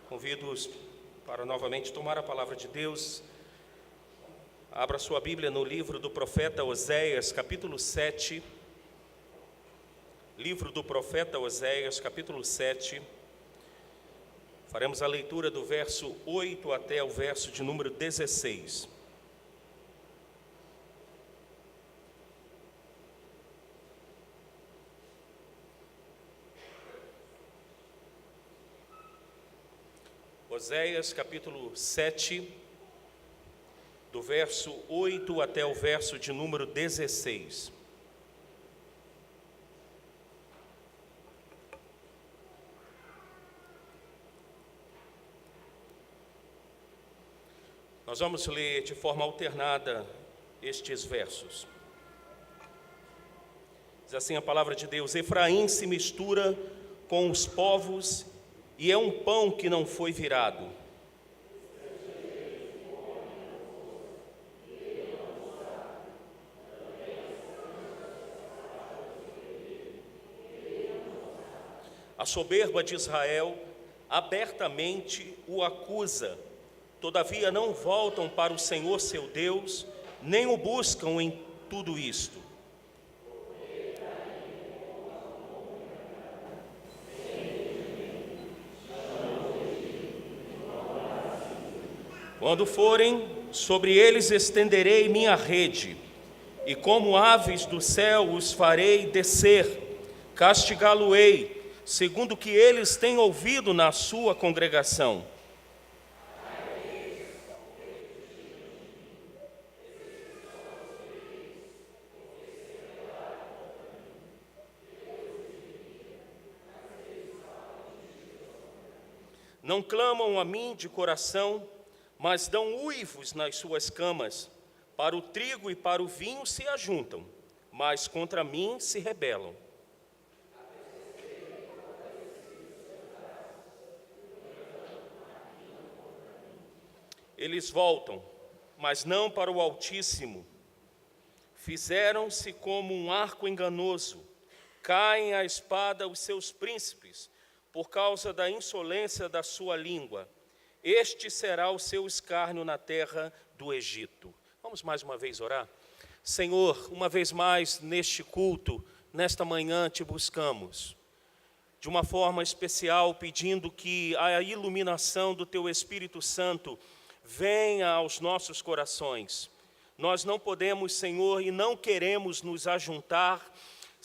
Convido-os para novamente tomar a palavra de Deus. Abra sua Bíblia no livro do profeta Oséias, capítulo 7. Livro do profeta Oséias, capítulo 7. Faremos a leitura do verso 8 até o verso de número 16. Oséias, capítulo 7, do verso 8 até o verso de número 16. Nós vamos ler de forma alternada estes versos. Diz assim a palavra de Deus: Efraim se mistura com os povos e é um pão que não foi virado. A soberba de Israel abertamente o acusa, todavia não voltam para o Senhor seu Deus, nem o buscam em tudo isto. Quando forem, sobre eles estenderei minha rede, e como aves do céu os farei descer, castigá-lo-ei, segundo o que eles têm ouvido na sua congregação. Não clamam a mim de coração, mas dão uivos nas suas camas. Para o trigo e para o vinho se ajuntam, mas contra mim se rebelam. Eles voltam, mas não para o Altíssimo. Fizeram-se como um arco enganoso. Caem à espada os seus príncipes, por causa da insolência da sua língua. Este será o seu escárnio na terra do Egito. Vamos mais uma vez orar? Senhor, uma vez mais neste culto, nesta manhã te buscamos, de uma forma especial, pedindo que a iluminação do Teu Espírito Santo venha aos nossos corações. Nós não podemos, Senhor, e não queremos nos ajuntar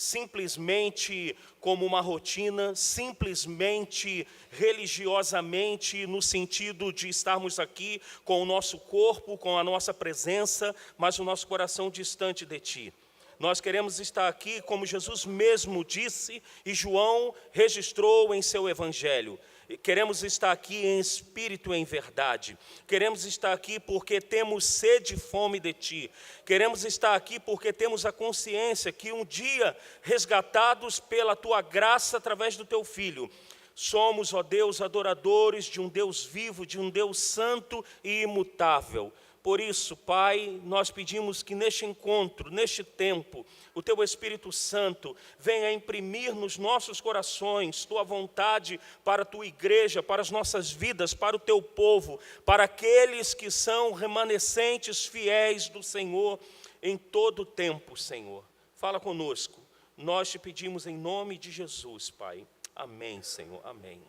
simplesmente como uma rotina, simplesmente religiosamente, no sentido de estarmos aqui com o nosso corpo, com a nossa presença, mas o nosso coração distante de Ti. Nós queremos estar aqui, como Jesus mesmo disse, e João registrou em seu Evangelho. Queremos estar aqui em espírito e em verdade. Queremos estar aqui porque temos sede e fome de Ti. Queremos estar aqui porque temos a consciência que um dia, resgatados pela Tua graça através do Teu Filho, somos, ó Deus, adoradores de um Deus vivo, de um Deus santo e imutável. Por isso, Pai, nós pedimos que neste encontro, neste tempo, o Teu Espírito Santo venha imprimir nos nossos corações Tua vontade para a Tua igreja, para as nossas vidas, para o Teu povo, para aqueles que são remanescentes fiéis do Senhor em todo o tempo, Senhor. Fala conosco, nós te pedimos em nome de Jesus, Pai. Amém, Senhor, amém.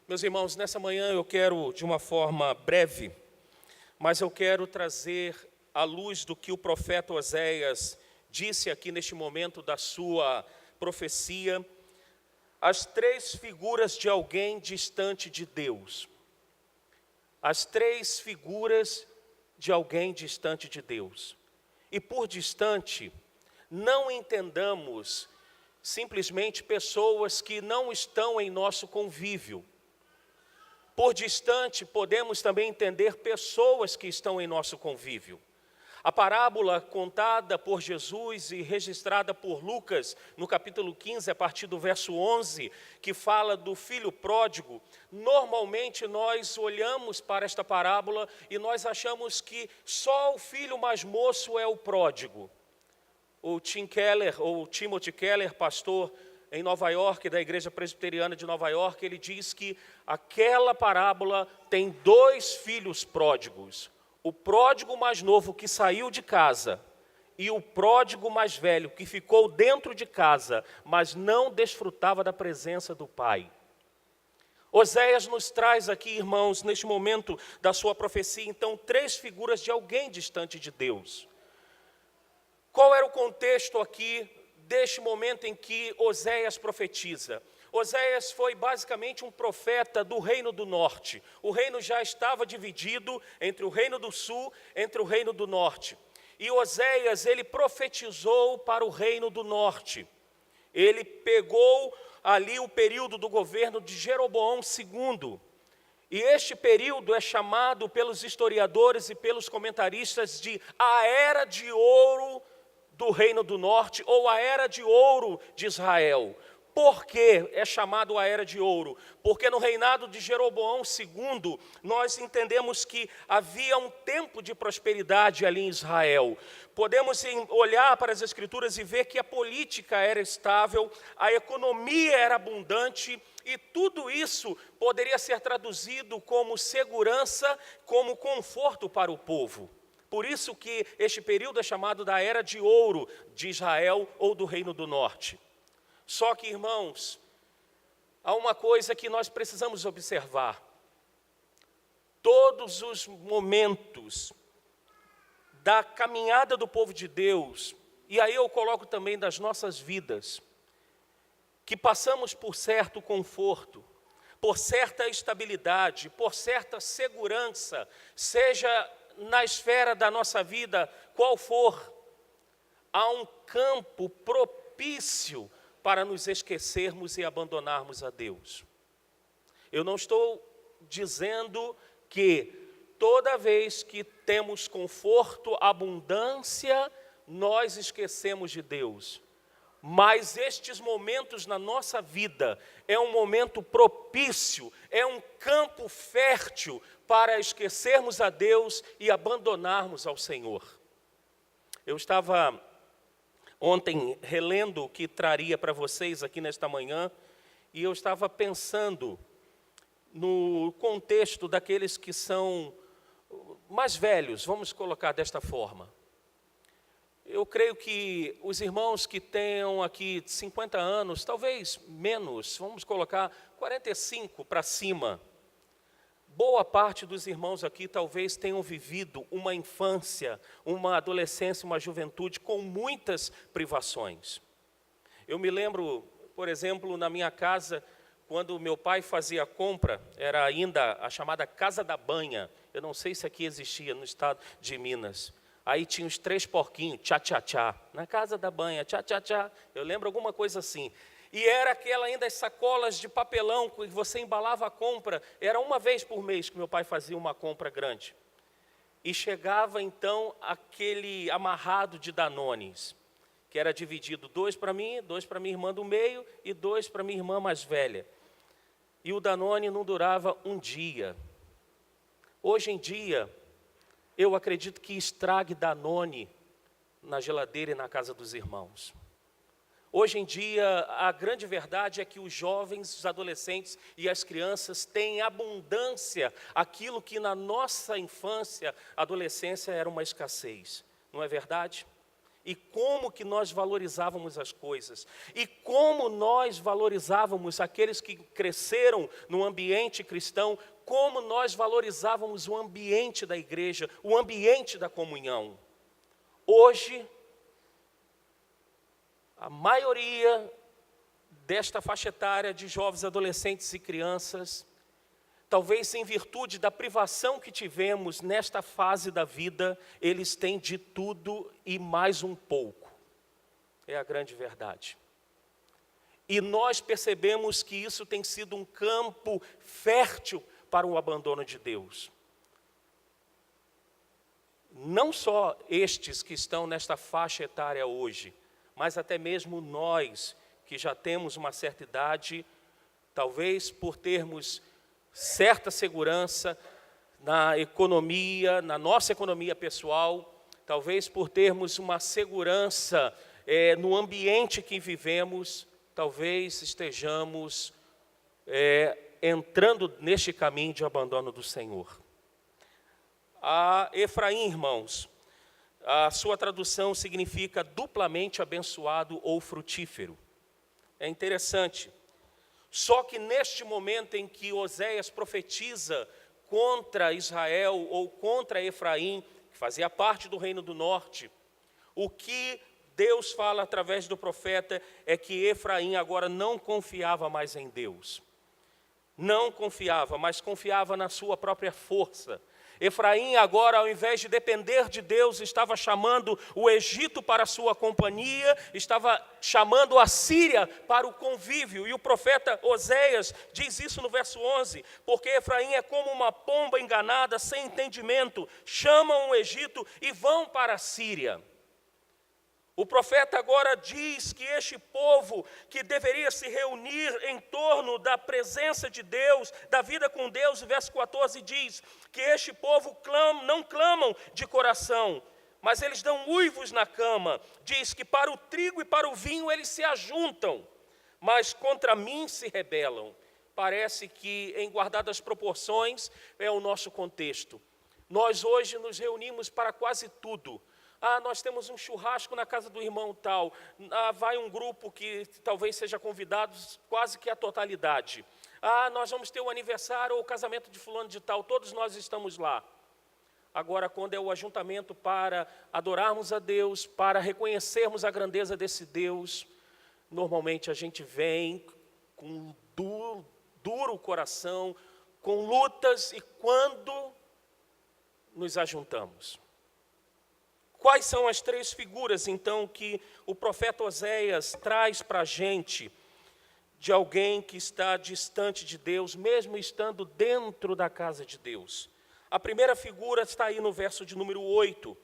Meus irmãos, nessa manhã eu quero, de uma forma breve, mas eu quero trazer à luz do que o profeta Oséias disse aqui neste momento da sua profecia, as três figuras de alguém distante de Deus. As três figuras de alguém distante de Deus. E por distante, não entendamos simplesmente pessoas que não estão em nosso convívio. Por distante, podemos também entender pessoas que estão em nosso convívio. A parábola contada por Jesus e registrada por Lucas, no capítulo 15, a partir do verso 11, que fala do filho pródigo, normalmente nós olhamos para esta parábola e nós achamos que só o filho mais moço é o pródigo. O Tim Keller, ou Timothy Keller, pastor em Nova York, da Igreja Presbiteriana de Nova York, ele diz que aquela parábola tem 2 filhos pródigos. O pródigo mais novo que saiu de casa e o pródigo mais velho que ficou dentro de casa, mas não desfrutava da presença do pai. Oséias nos traz aqui, irmãos, neste momento da sua profecia, então, 3 figuras de alguém distante de Deus. Qual era o contexto aqui deste momento em que Oséias profetiza? Oséias foi basicamente um profeta do reino do norte. O reino já estava dividido entre o reino do sul, entre o reino do norte. E Oséias, ele profetizou para o reino do norte. Ele pegou ali o período do governo de Jeroboão II. E este período é chamado pelos historiadores e pelos comentaristas de a Era de Ouro do Reino do Norte, ou a Era de Ouro de Israel. Por que é chamado a Era de Ouro? Porque no reinado de Jeroboão II, nós entendemos que havia um tempo de prosperidade ali em Israel. Podemos olhar para as Escrituras e ver que a política era estável, a economia era abundante, e tudo isso poderia ser traduzido como segurança, como conforto para o povo. Por isso que este período é chamado da Era de Ouro de Israel ou do Reino do Norte. Só que, irmãos, há uma coisa que nós precisamos observar. Todos os momentos da caminhada do povo de Deus, e aí eu coloco também das nossas vidas, que passamos por certo conforto, por certa estabilidade, por certa segurança, seja na esfera da nossa vida, qual for, há um campo propício para nos esquecermos e abandonarmos a Deus. Eu não estou dizendo que toda vez que temos conforto, abundância, nós esquecemos de Deus. Mas estes momentos na nossa vida é um momento propício, é um campo fértil para esquecermos a Deus e abandonarmos ao Senhor. Eu estava ontem relendo o que traria para vocês aqui nesta manhã, e eu estava pensando no contexto daqueles que são mais velhos, vamos colocar desta forma. Eu creio que os irmãos que tenham aqui 50 anos, talvez menos, vamos colocar 45 para cima, boa parte dos irmãos aqui talvez tenham vivido uma infância, uma adolescência, uma juventude com muitas privações. Eu me lembro, por exemplo, na minha casa, quando meu pai fazia a compra, era ainda a chamada Casa da Banha. Eu não sei se aqui existia no estado de Minas. Aí tinha os 3 porquinhos, tchá-tchá-tchá, na Casa da Banha, tchá-tchá-tchá. Eu lembro alguma coisa assim. E era aquela ainda as sacolas de papelão que você embalava a compra. Era uma vez por mês que meu pai fazia uma compra grande. E chegava então aquele amarrado de Danones, que era dividido 2 para mim, 2 para minha irmã do meio e 2 para minha irmã mais velha. E o Danone não durava um dia. Hoje em dia, eu acredito que estrague Danone na geladeira e na casa dos irmãos. Hoje em dia, a grande verdade é que os jovens, os adolescentes e as crianças têm abundância, aquilo que na nossa infância, adolescência era uma escassez. Não é verdade? E como que nós valorizávamos as coisas. E como nós valorizávamos aqueles que cresceram no ambiente cristão, como nós valorizávamos o ambiente da igreja, o ambiente da comunhão. Hoje, a maioria desta faixa etária de jovens, adolescentes e crianças, talvez em virtude da privação que tivemos nesta fase da vida, eles têm de tudo e mais um pouco. É a grande verdade. E nós percebemos que isso tem sido um campo fértil para o abandono de Deus. Não só estes que estão nesta faixa etária hoje, mas até mesmo nós, que já temos uma certa idade, talvez por termos certa segurança na economia, na nossa economia pessoal, talvez por termos uma segurança no ambiente que vivemos, talvez estejamos entrando neste caminho de abandono do Senhor. A Efraim, irmãos, a sua tradução significa duplamente abençoado ou frutífero. É interessante. Só que neste momento em que Oséias profetiza contra Israel ou contra Efraim, que fazia parte do reino do norte, o que Deus fala através do profeta é que Efraim agora não confiava mais em Deus. Não confiava, mas confiava na sua própria força. Efraim agora, ao invés de depender de Deus, estava chamando o Egito para a sua companhia, estava chamando a Síria para o convívio. E o profeta Oséias diz isso no verso 11, porque Efraim é como uma pomba enganada, sem entendimento, chamam o Egito e vão para a Síria. O profeta agora diz que este povo que deveria se reunir em torno da presença de Deus, da vida com Deus, o verso 14 diz que este povo não clamam de coração, mas eles dão uivos na cama. Diz que para o trigo e para o vinho eles se ajuntam, mas contra mim se rebelam. Parece que, em guardadas proporções, é o nosso contexto. Nós hoje nos reunimos para quase tudo. Nós temos um churrasco na casa do irmão tal. Vai um grupo que talvez seja convidado quase que a totalidade. Nós vamos ter o aniversário ou o casamento de fulano de tal. Todos nós estamos lá. Agora, quando é o ajuntamento para adorarmos a Deus, para reconhecermos a grandeza desse Deus, normalmente a gente vem com duro coração, com lutas, e quando nos ajuntamos. Quais são as três figuras, então, que o profeta Oséias traz para a gente de alguém que está distante de Deus, mesmo estando dentro da casa de Deus? A primeira figura está aí no verso de número 8.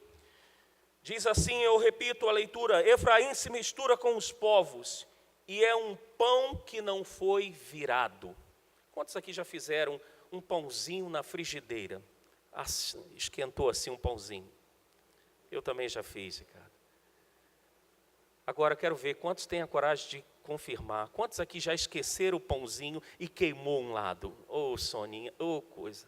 Diz assim, eu repito a leitura: Efraim se mistura com os povos, e é um pão que não foi virado. Quantos aqui já fizeram um pãozinho na frigideira? Esquentou assim um pãozinho. Eu também já fiz, Ricardo. Agora quero ver quantos têm a coragem de confirmar. Quantos aqui já esqueceram o pãozinho e queimou um lado? Soninha, coisa.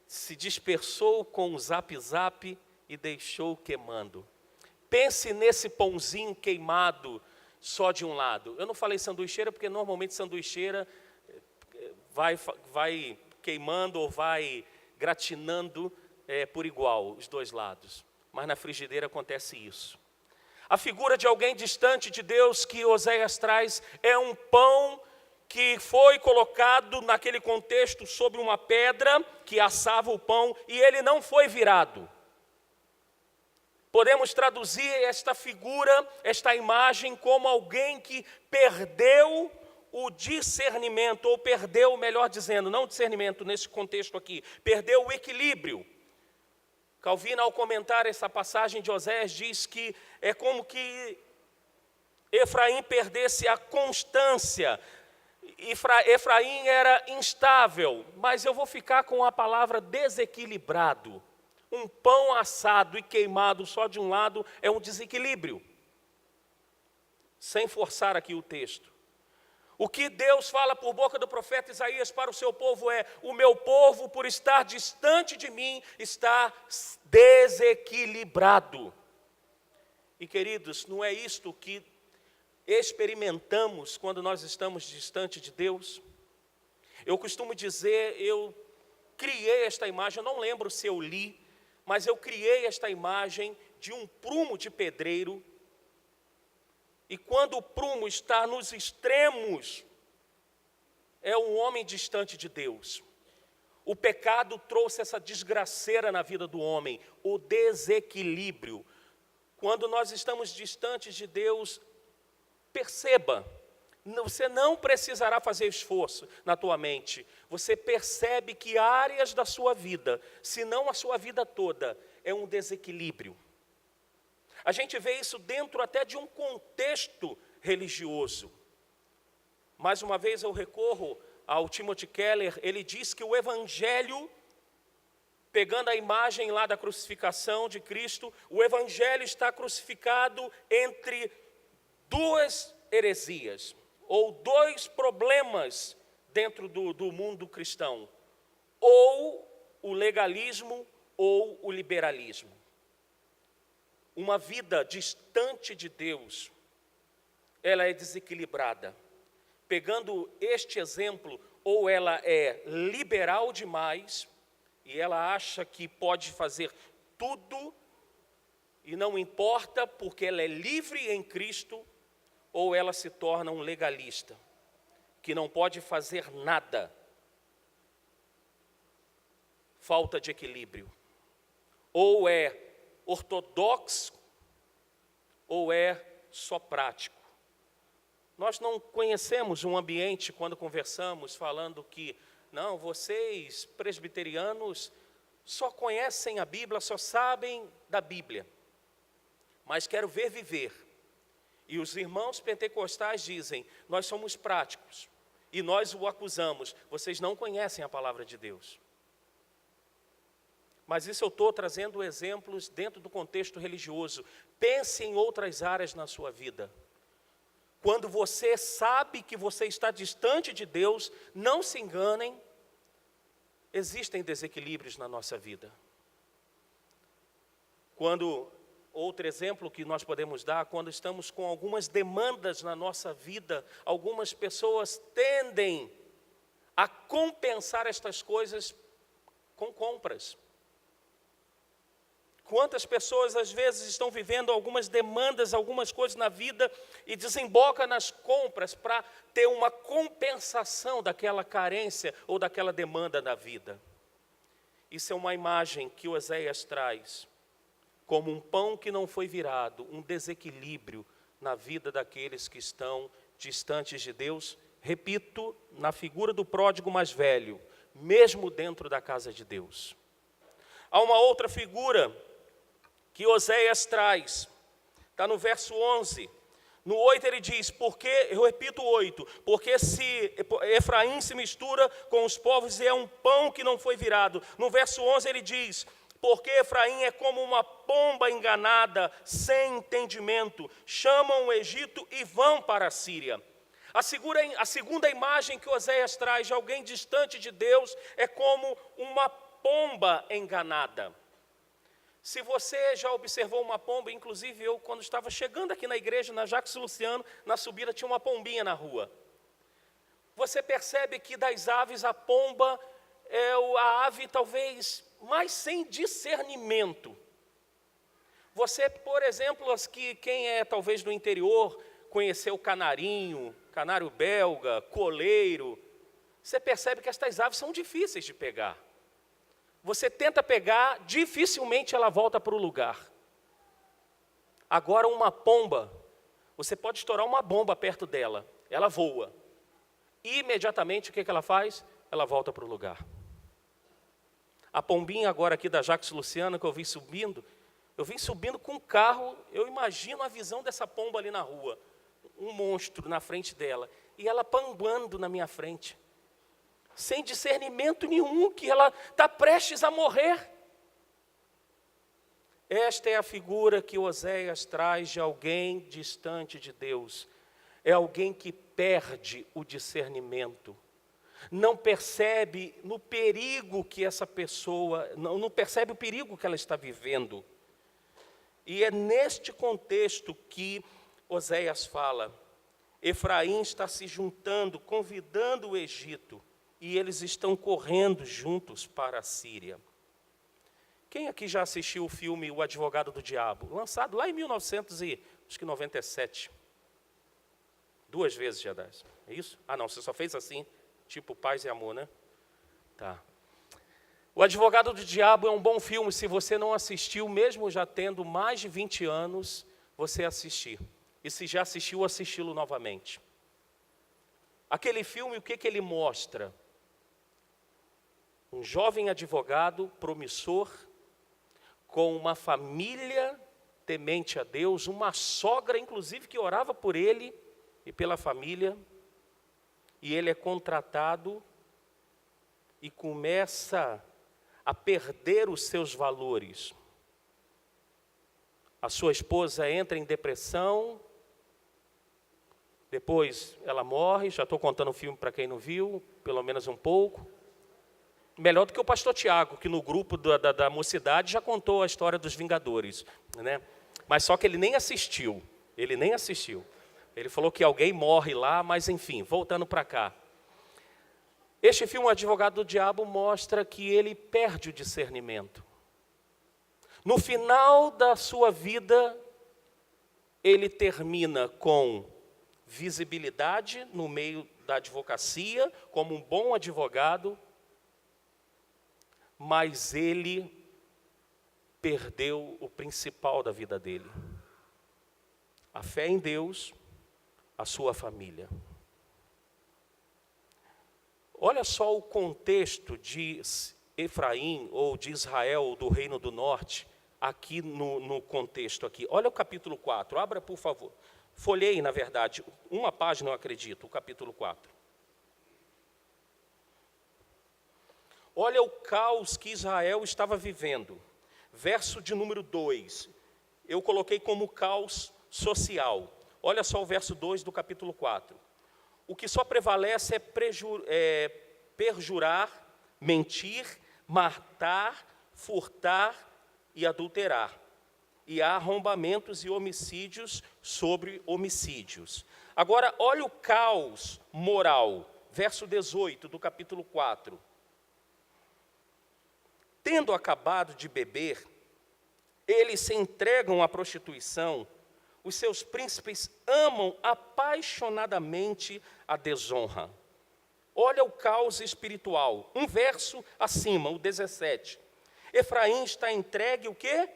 Se dispersou com o zap-zap e deixou queimando. Pense nesse pãozinho queimado só de um lado. Eu não falei sanduicheira porque normalmente sanduicheira vai queimando ou vai gratinando por igual, os dois lados. Mas na frigideira acontece isso. A figura de alguém distante de Deus que Oséias traz é um pão que foi colocado naquele contexto sobre uma pedra que assava o pão e ele não foi virado. Podemos traduzir esta figura, esta imagem, como alguém que perdeu o discernimento, ou perdeu, melhor dizendo, não discernimento nesse contexto aqui, perdeu o equilíbrio. Calvino, ao comentar essa passagem de Oséias, diz que é como que Efraim perdesse a constância. Efraim era instável, mas eu vou ficar com a palavra desequilibrado. Um pão assado e queimado só de um lado é um desequilíbrio. Sem forçar aqui o texto. O que Deus fala por boca do profeta Isaías para o seu povo é: o meu povo, por estar distante de mim, está desequilibrado. E queridos, não é isto que experimentamos quando nós estamos distante de Deus? Eu costumo dizer, eu criei esta imagem, eu não lembro se eu li, mas eu criei esta imagem de um prumo de pedreiro. E quando o prumo está nos extremos, é um homem distante de Deus. O pecado trouxe essa desgraceira na vida do homem, o desequilíbrio. Quando nós estamos distantes de Deus, perceba, você não precisará fazer esforço na tua mente. Você percebe que áreas da sua vida, se não a sua vida toda, é um desequilíbrio. A gente vê isso dentro até de um contexto religioso. Mais uma vez eu recorro ao Timothy Keller. Ele diz que o Evangelho, pegando a imagem lá da crucificação de Cristo, o Evangelho está crucificado entre duas heresias, ou dois problemas dentro do mundo cristão: ou o legalismo ou o liberalismo. Uma vida distante de Deus, ela é desequilibrada. Pegando este exemplo, ou ela é liberal demais, e ela acha que pode fazer tudo, e não importa porque ela é livre em Cristo, ou ela se torna um legalista, que não pode fazer nada. Falta de equilíbrio. Ou é ortodoxo, ou é só prático. Nós não conhecemos um ambiente, quando conversamos, falando que, não, vocês, presbiterianos, só conhecem a Bíblia, só sabem da Bíblia, mas quero ver viver. E os irmãos pentecostais dizem, nós somos práticos, e nós o acusamos, vocês não conhecem a palavra de Deus. Mas isso eu estou trazendo exemplos dentro do contexto religioso. Pense em outras áreas na sua vida. Quando você sabe que você está distante de Deus, não se enganem, existem desequilíbrios na nossa vida. Outro exemplo que nós podemos dar, quando estamos com algumas demandas na nossa vida, algumas pessoas tendem a compensar estas coisas com compras. Quantas pessoas às vezes estão vivendo algumas demandas, algumas coisas na vida e desemboca nas compras para ter uma compensação daquela carência ou daquela demanda na vida. Isso é uma imagem que Oséias traz como um pão que não foi virado, um desequilíbrio na vida daqueles que estão distantes de Deus. Repito, na figura do pródigo mais velho, mesmo dentro da casa de Deus. Há uma outra figura que Oséias traz, está no verso 11, no 8 ele diz, eu repito o 8, porque se Efraim se mistura com os povos e é um pão que não foi virado. No verso 11 ele diz, porque Efraim é como uma pomba enganada, sem entendimento, chamam o Egito e vão para a Síria. A segunda imagem que Oséias traz de alguém distante de Deus é como uma pomba enganada. Se você já observou uma pomba, inclusive eu, quando estava chegando aqui na igreja, na Jacques Luciano, na subida tinha uma pombinha na rua. Você percebe que das aves, a pomba é a ave talvez mais sem discernimento. Você, por exemplo, quem é talvez do interior, conheceu canarinho, canário belga, coleiro, você percebe que estas aves são difíceis de pegar. Você tenta pegar, dificilmente ela volta para o lugar. Agora uma pomba, você pode estourar uma bomba perto dela, ela voa. E imediatamente o que ela faz? Ela volta para o lugar. A pombinha agora aqui da Jacques Luciano, que eu vim subindo com o carro, eu imagino a visão dessa pomba ali na rua. Um monstro na frente dela, e ela panguando na minha frente. Sem discernimento nenhum, que ela está prestes a morrer. Esta é a figura que Oséias traz de alguém distante de Deus. É alguém que perde o discernimento. Não percebe no perigo que essa pessoa, não percebe o perigo que ela está vivendo. E é neste contexto que Oséias fala. Efraim está se juntando, convidando o Egito. E eles estão correndo juntos para a Síria. Quem aqui já assistiu o filme O Advogado do Diabo? Lançado lá em 1997. 2 vezes já dá. É isso? Ah, não, você só fez assim, tipo Paz e Amor, né? Tá. O Advogado do Diabo é um bom filme. Se você não assistiu, mesmo já tendo mais de 20 anos, você assistir. E se já assistiu, assisti-lo novamente. Aquele filme, o que ele mostra? Um jovem advogado promissor, com uma família temente a Deus, uma sogra, inclusive, que orava por ele e pela família, e ele é contratado e começa a perder os seus valores. A sua esposa entra em depressão, Depois ela morre, já estou contando o filme para quem não viu, pelo menos um pouco. Melhor do que o pastor Tiago, que no grupo da mocidade já contou a história dos Vingadores, né? Mas só que ele nem assistiu, Ele falou que alguém morre lá, mas enfim, voltando para cá. Este filme, O Advogado do Diabo, mostra que ele perde o discernimento. No final da sua vida, ele termina com visibilidade no meio da advocacia, como um bom advogado, mas ele perdeu o principal da vida dele: a fé em Deus, a sua família. Olha só o contexto de Efraim, ou de Israel, do Reino do Norte, aqui no contexto aqui. Olha o capítulo 4, abra por favor. Folheie, na verdade, uma página eu acredito, o capítulo 4. Olha o caos que Israel estava vivendo. Verso de número 2, eu coloquei como caos social. Olha só o verso 2 do capítulo 4. O que só prevalece é perjurar, mentir, matar, furtar e adulterar. E há arrombamentos e homicídios sobre homicídios. Agora, olha o caos moral. Verso 18 do capítulo 4. Tendo acabado de beber, eles se entregam à prostituição. Os seus príncipes amam apaixonadamente a desonra. Olha o caos espiritual. Um verso acima, o 17. Efraim está entregue o quê?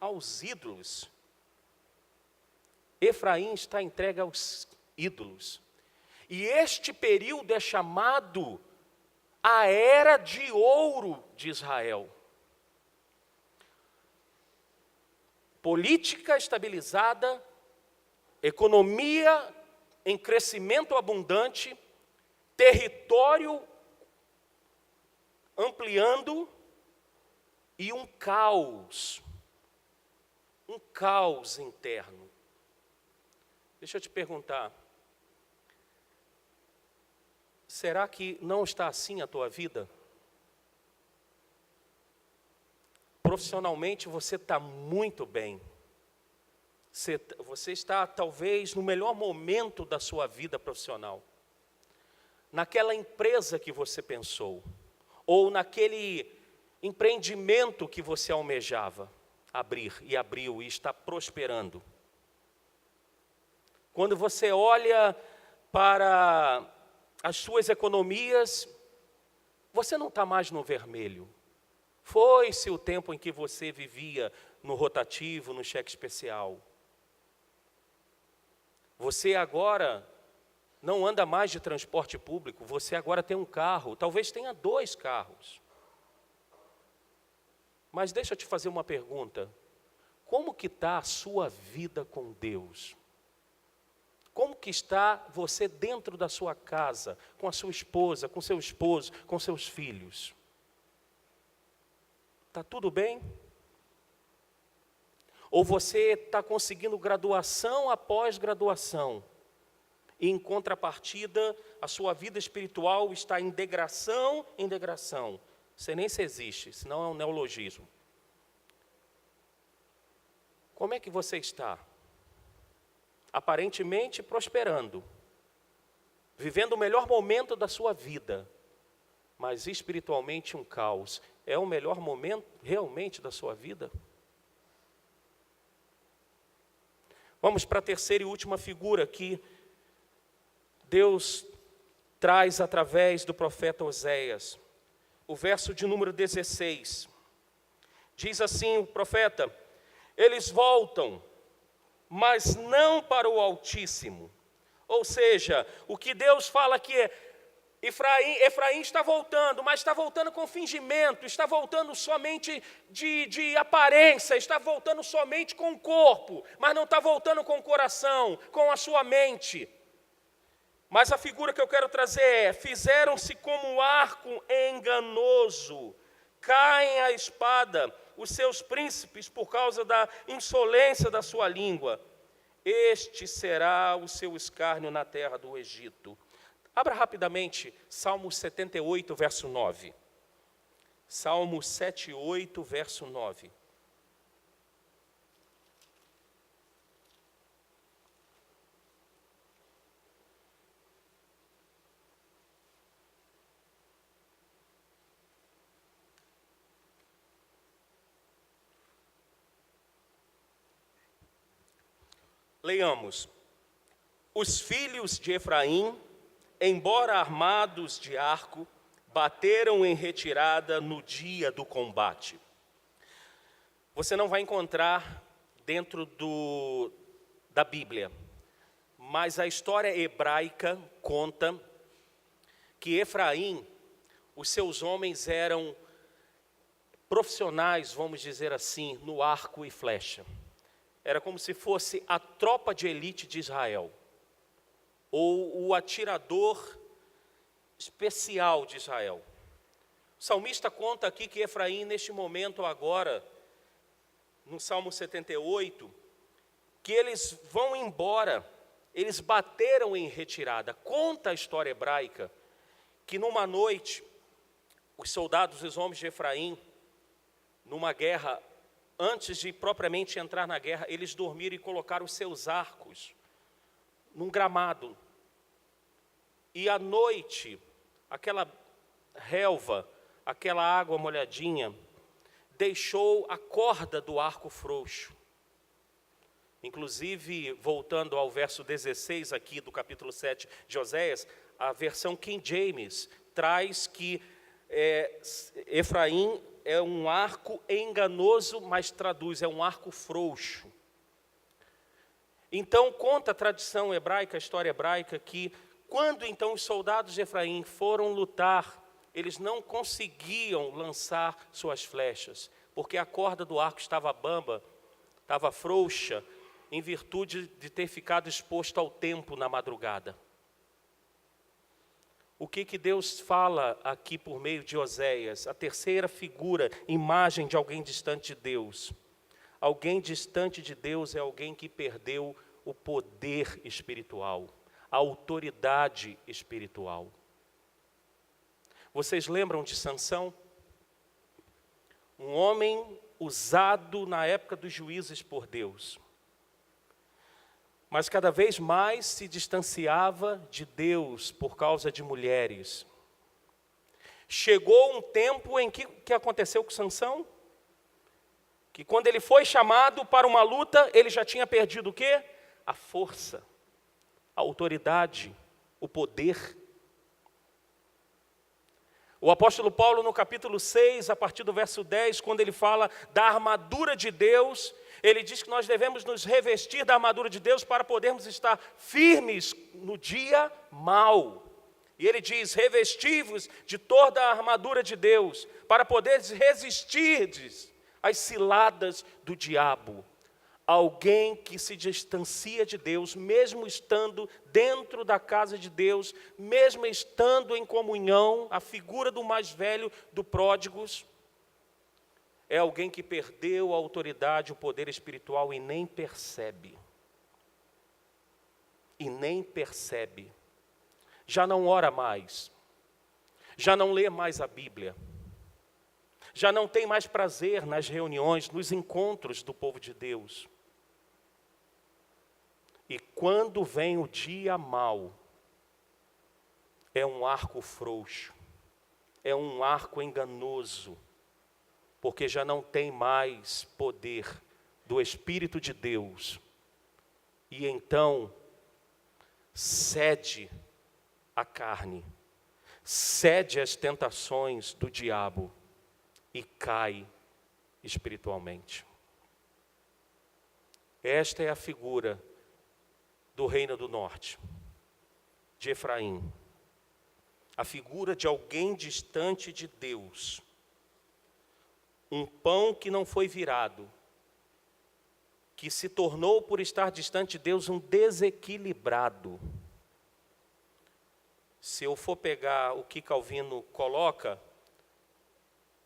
Aos ídolos. Efraim está entregue aos ídolos. E este período é chamado a Era de Ouro de Israel. Política estabilizada, economia em crescimento abundante, território ampliando e um caos interno. Deixa eu te perguntar, será que não está assim a tua vida? Profissionalmente você está muito bem. Você está talvez no melhor momento da sua vida profissional. Naquela empresa que você pensou. Ou naquele empreendimento que você almejava abrir e abriu e está prosperando. Quando você olha para as suas economias, você não está mais no vermelho. Foi-se o tempo em que você vivia no rotativo, no cheque especial. Você agora não anda mais de transporte público, você agora tem um carro, talvez tenha 2 carros. Mas deixa eu te fazer uma pergunta. Como que está a sua vida com Deus? Como que está você dentro da sua casa, com a sua esposa, com seu esposo, com seus filhos? Está tudo bem? Ou você está conseguindo graduação após graduação, e em contrapartida, a sua vida espiritual está em degração em degração. Sei nem se existe, senão é um neologismo. Como é que você está? Aparentemente prosperando, vivendo o melhor momento da sua vida, mas espiritualmente um caos. É o melhor momento realmente da sua vida? Vamos para a terceira e última figura que Deus traz através do profeta Oséias. O verso de número 16. Diz assim o profeta: eles voltam, mas não para o Altíssimo. Ou seja, o que Deus fala aqui é, Efraim está voltando, mas está voltando com fingimento, está voltando somente de aparência, está voltando somente com o corpo, mas não está voltando com o coração, com a sua mente. Mas a figura que eu quero trazer é: fizeram-se como um arco enganoso, caem a espada os seus príncipes por causa da insolência da sua língua. este será o seu escárnio na terra do Egito. Abra rapidamente Salmo 78, verso 9. Salmo 78, verso 9. Leiamos. Os filhos de Efraim, embora armados de arco, bateram em retirada no dia do combate. Você não vai encontrar dentro da Bíblia, mas a história hebraica conta que Efraim, os seus homens eram profissionais, vamos dizer assim, no arco e flecha. Era como se fosse a tropa de elite de Israel, ou o atirador especial de Israel. O salmista conta aqui que Efraim, neste momento agora, no Salmo 78, que eles vão embora, eles bateram em retirada. Conta a história hebraica que numa noite, os soldados, os homens de Efraim, numa guerra, antes de propriamente entrar na guerra, eles dormiram e colocaram os seus arcos num gramado. E à noite, aquela relva, aquela água molhadinha, deixou a corda do arco frouxo. Inclusive, voltando ao verso 16 aqui do capítulo 7 de Oséias, a versão King James traz que Efraim é um arco enganoso, mas traduz, é um arco frouxo. Então, conta a tradição hebraica, a história hebraica, que quando então os soldados de Efraim foram lutar, eles não conseguiam lançar suas flechas, porque a corda do arco estava bamba, estava frouxa, em virtude de ter ficado exposto ao tempo na madrugada. O que Deus fala aqui por meio de Oséias? A terceira figura, imagem de alguém distante de Deus. Alguém distante de Deus é alguém que perdeu o poder espiritual, a autoridade espiritual. Vocês lembram de Sansão? Um homem usado na época dos juízes por Deus, mas cada vez mais se distanciava de Deus por causa de mulheres. Chegou um tempo em que aconteceu com Sansão? Que quando ele foi chamado para uma luta, ele já tinha perdido o quê? A força, a autoridade, o poder. O apóstolo Paulo, no capítulo 6, a partir do verso 10, quando ele fala da armadura de Deus, ele diz que nós devemos nos revestir da armadura de Deus para podermos estar firmes no dia mau. E ele diz, revesti-vos de toda a armadura de Deus, para poderes resistir às ciladas do diabo. Alguém que se distancia de Deus, mesmo estando dentro da casa de Deus, mesmo estando em comunhão, a figura do mais velho, do pródigos, é alguém que perdeu a autoridade, o poder espiritual e nem percebe. E nem percebe. Já não ora mais. Já não lê mais a Bíblia. Já não tem mais prazer nas reuniões, nos encontros do povo de Deus. E quando vem o dia mau, é um arco frouxo, é um arco enganoso, porque já não tem mais poder do Espírito de Deus. E então, cede à carne, cede às tentações do diabo e cai espiritualmente. Esta é a figura do reino do norte, de Efraim. A figura de alguém distante de Deus. Um pão que não foi virado, que se tornou, por estar distante de Deus, um desequilibrado. Se eu for pegar o que Calvino coloca,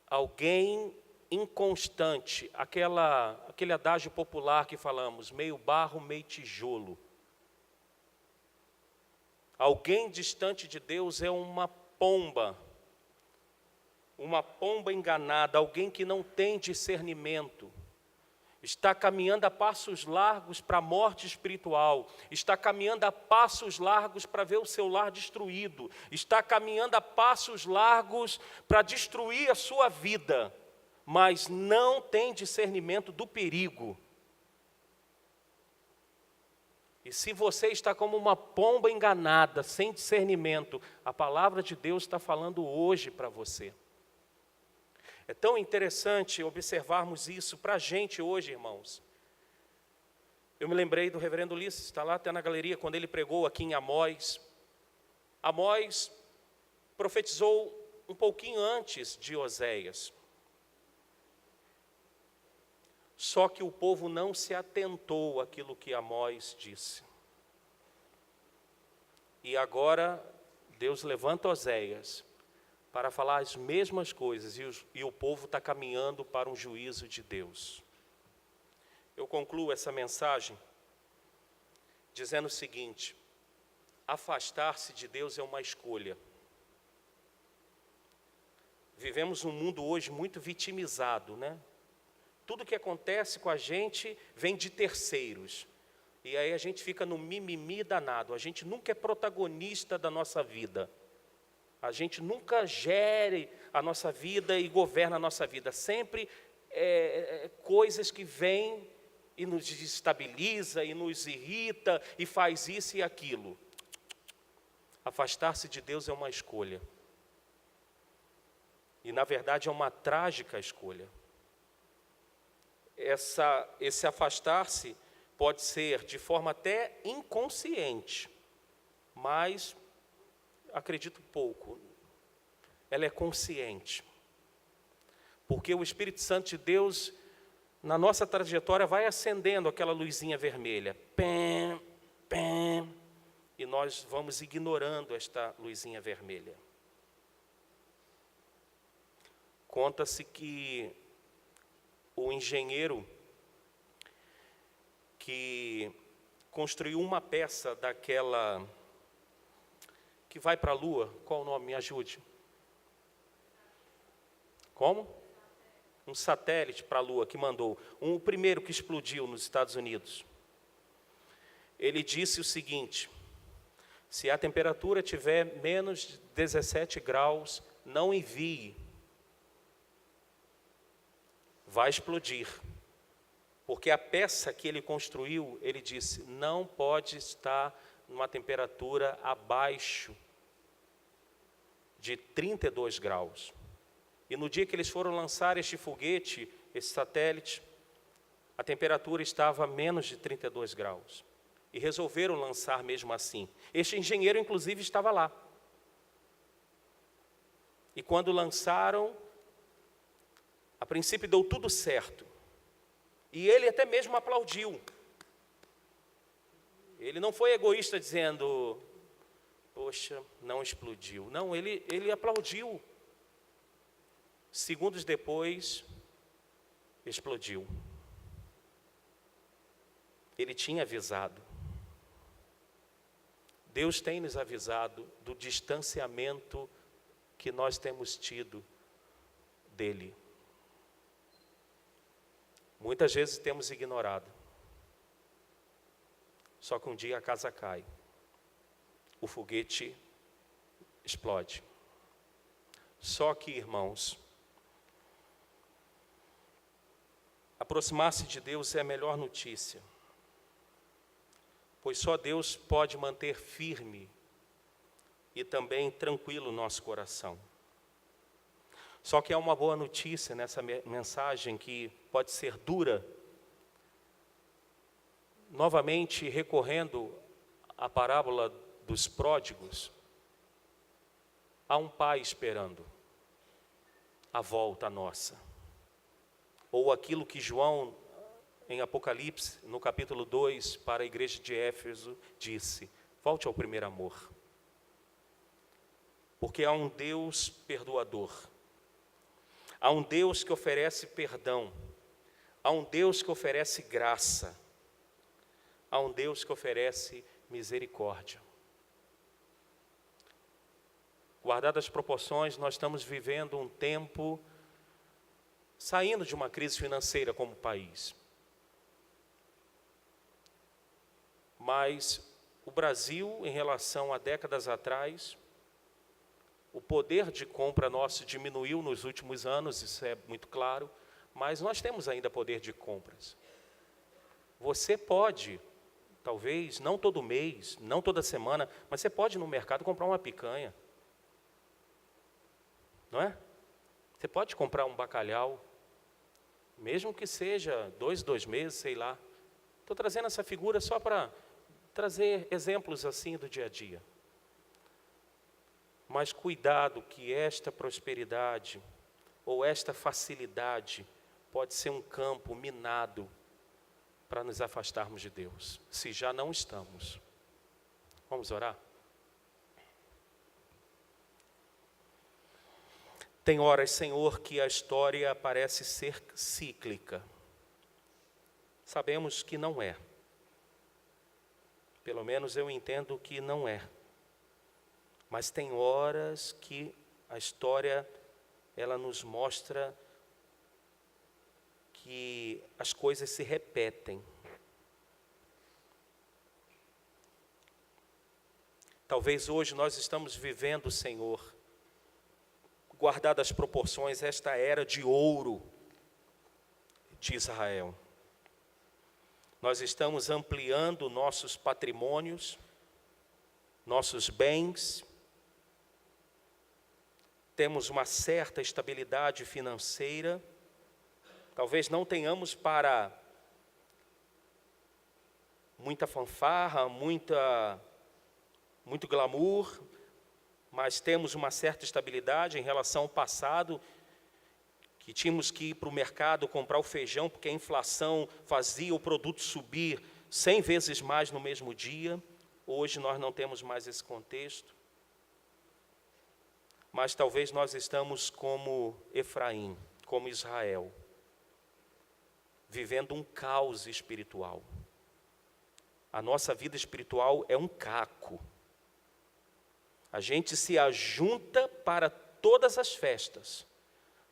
alguém inconstante, aquele adágio popular que falamos, meio barro, meio tijolo. Alguém distante de Deus é uma pomba enganada, alguém que não tem discernimento, está caminhando a passos largos para a morte espiritual, está caminhando a passos largos para ver o seu lar destruído, está caminhando a passos largos para destruir a sua vida, mas não tem discernimento do perigo. E se você está como uma pomba enganada, sem discernimento, a palavra de Deus está falando hoje para você. É tão interessante observarmos isso para a gente hoje, irmãos. Eu me lembrei do reverendo Ulisses, está lá até na galeria, quando ele pregou aqui em Amós. Amós profetizou um pouquinho antes de Oséias. Só que o povo não se atentou àquilo que Amós disse. E agora Deus levanta Oséias para falar as mesmas coisas, e o povo está caminhando para um juízo de Deus. Eu concluo essa mensagem dizendo o seguinte: afastar-se de Deus é uma escolha. Vivemos um mundo hoje muito vitimizado, né? Tudo que acontece com a gente vem de terceiros. E aí a gente fica no mimimi danado. A gente nunca é protagonista da nossa vida. A gente nunca gere a nossa vida e governa a nossa vida. Sempre coisas que vêm e nos desestabiliza, e nos irrita, e faz isso e aquilo. Afastar-se de Deus é uma escolha. E na verdade é uma trágica escolha. Esse afastar-se pode ser de forma até inconsciente, mas acredito pouco, ela é consciente, porque o Espírito Santo de Deus, na nossa trajetória, vai acendendo aquela luzinha vermelha, pem, pem, e nós vamos ignorando esta luzinha vermelha. Conta-se que o engenheiro que construiu uma peça daquela que vai para a Lua, qual o nome? Me ajude. Como? Um satélite para a Lua que mandou, o primeiro que explodiu nos Estados Unidos. Ele disse o seguinte: se a temperatura tiver menos de 17 graus, não envie. Vai explodir. Porque a peça que ele construiu, ele disse, não pode estar numa temperatura abaixo de 32 graus. E no dia que eles foram lançar este foguete, esse satélite, a temperatura estava a menos de 32 graus. E resolveram lançar mesmo assim. Este engenheiro, inclusive, estava lá. E quando lançaram, a princípio deu tudo certo. E ele até mesmo aplaudiu. Ele não foi egoísta dizendo, poxa, não explodiu. Não, ele aplaudiu. Segundos depois, explodiu. Ele tinha avisado. Deus tem nos avisado do distanciamento que nós temos tido dele. Muitas vezes temos ignorado. Só que um dia a casa cai. O foguete explode. Só que, irmãos, aproximar-se de Deus é a melhor notícia. Pois só Deus pode manter firme e também tranquilo o nosso coração. Só que há uma boa notícia nessa mensagem que pode ser dura. Novamente, recorrendo à parábola dos pródigos, há um pai esperando a volta nossa. Ou aquilo que João, em Apocalipse, no capítulo 2, para a igreja de Éfeso, disse, volte ao primeiro amor. Porque há um Deus perdoador. Há um Deus que oferece perdão. Há um Deus que oferece graça. Há um Deus que oferece misericórdia. Guardadas as proporções, nós estamos vivendo um tempo saindo de uma crise financeira como país. Mas o Brasil, em relação a décadas atrás, o poder de compra nosso diminuiu nos últimos anos, isso é muito claro, mas nós temos ainda poder de compras. Você pode, talvez, não todo mês, não toda semana, mas você pode ir no mercado comprar uma picanha. Não é? Você pode comprar um bacalhau, mesmo que seja 2 meses, sei lá. Estou trazendo essa figura só para trazer exemplos assim do dia a dia. Mas cuidado que esta prosperidade ou esta facilidade pode ser um campo minado para nos afastarmos de Deus, se já não estamos. Vamos orar? Tem horas, Senhor, que a história parece ser cíclica. Sabemos que não é. Pelo menos eu entendo que não é. Mas tem horas que a história, ela nos mostra que as coisas se repetem. Talvez hoje nós estamos vivendo, Senhor, guardadas as proporções, esta era de ouro de Israel. Nós estamos ampliando nossos patrimônios, nossos bens, temos uma certa estabilidade financeira, talvez não tenhamos para muita fanfarra, muito glamour, mas temos uma certa estabilidade em relação ao passado, que tínhamos que ir para o mercado comprar o feijão, porque a inflação fazia o produto subir 100 vezes mais no mesmo dia. Hoje nós não temos mais esse contexto. Mas talvez nós estamos como Efraim, como Israel, vivendo um caos espiritual. A nossa vida espiritual é um caco. A gente se ajunta para todas as festas,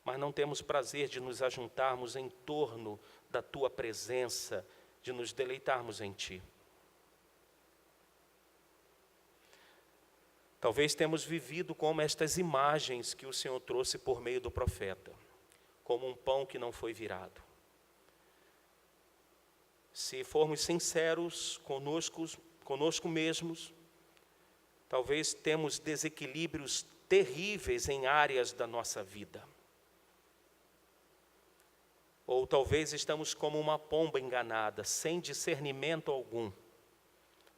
mas não temos prazer de nos ajuntarmos em torno da Tua presença, de nos deleitarmos em Ti. Talvez temos vivido como estas imagens que o Senhor trouxe por meio do profeta, como um pão que não foi virado. Se formos sinceros conosco mesmos, talvez temos desequilíbrios terríveis em áreas da nossa vida. Ou talvez estamos como uma pomba enganada, sem discernimento algum.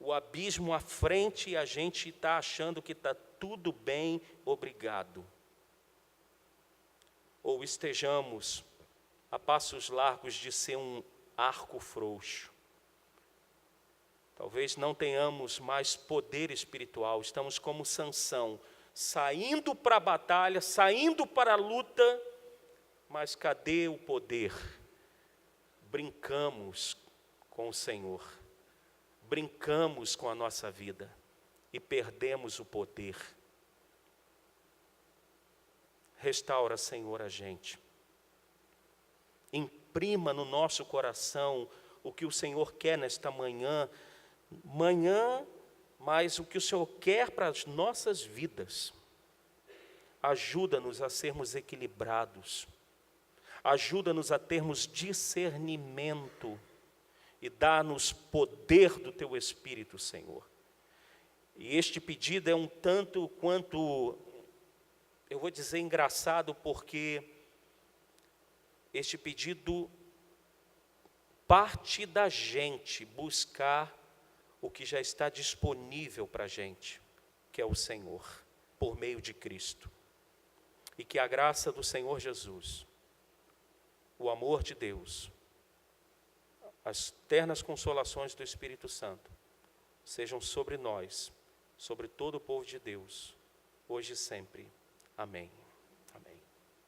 O abismo à frente e a gente está achando que está tudo bem, obrigado. Ou estejamos a passos largos de ser um arco frouxo. Talvez não tenhamos mais poder espiritual, estamos como Sansão, saindo para a batalha, saindo para a luta, mas cadê o poder? Brincamos com o Senhor, brincamos com a nossa vida e perdemos o poder. Restaura, Senhor, a gente. Imprima no nosso coração o que o Senhor quer nesta manhã, mas o que o Senhor quer para as nossas vidas. Ajuda-nos a sermos equilibrados, ajuda-nos a termos discernimento e dá-nos poder do Teu Espírito, Senhor. E este pedido é um tanto quanto, eu vou dizer engraçado, porque este pedido parte da gente buscar o que já está disponível para a gente, que é o Senhor, por meio de Cristo. E que a graça do Senhor Jesus, o amor de Deus, as ternas consolações do Espírito Santo, sejam sobre nós, sobre todo o povo de Deus, hoje e sempre. Amém.